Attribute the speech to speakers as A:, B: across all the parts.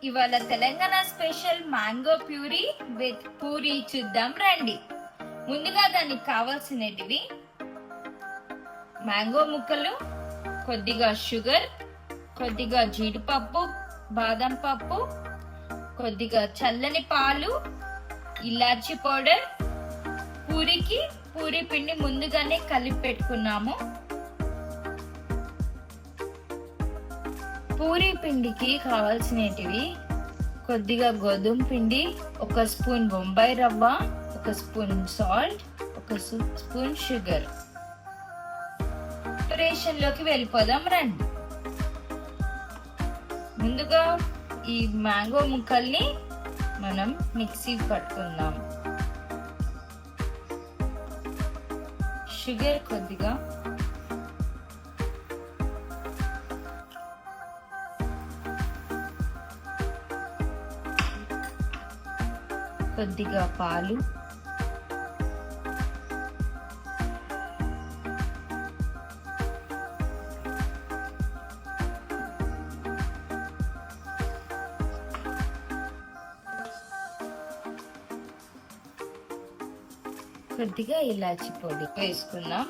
A: ఇవాళ Telangana special mango puree with Puri చూద్దాం రండి. ముందుగా దానికి కావాల్సినటివి మ్యాంగో ముక్కలు, కొద్దిగా షుగర్, కొద్దిగా జీడిపప్పు, బాదం పప్పు, కొద్దిగా చల్లని పాలు, ఇలాచి పౌడర్. పూరికి పూరీ పిండి ముందుగానే కలిపి పెట్టుకున్నాము. పూరీ పిండికి కావాల్సినటివి కొద్దిగా గోధుమ పిండి, 1 స్పూన్ బొంబాయి రవ్వ, 1 spoon salt, 1 spoon sugar. Preparation లోకి వెళ్ళిపోదాం రండి. ముందుగా ఈ మ్యాంగో ముక్కల్ని మనం మిక్సీ పట్టుకుందాం. షుగర్ కొద్దిగా, కొద్దిగా పాలు, కొద్దిగా ఇలాచి పొడి వేసుకుందాం.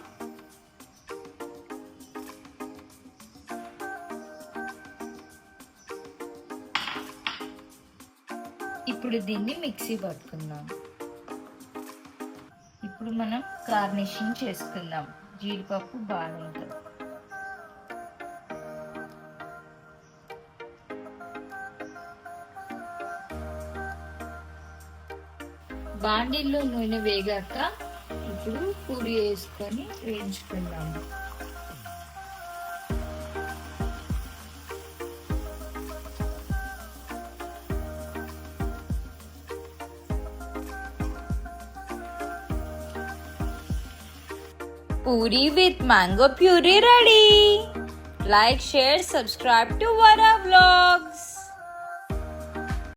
A: ఇప్పుడు దీన్ని మిక్సీ పట్టుకుందాం. ఇప్పుడు మనం గార్నిషింగ్ చేసుకుందాం. జీడిపప్పు, బాదంతో. బాండిల్లో నూనె వేగాక ఇప్పుడు పూరి వేసుకొని వేయించుకుందాము. Puri with mango puree ready. Like, share, subscribe to Vara Vlogs.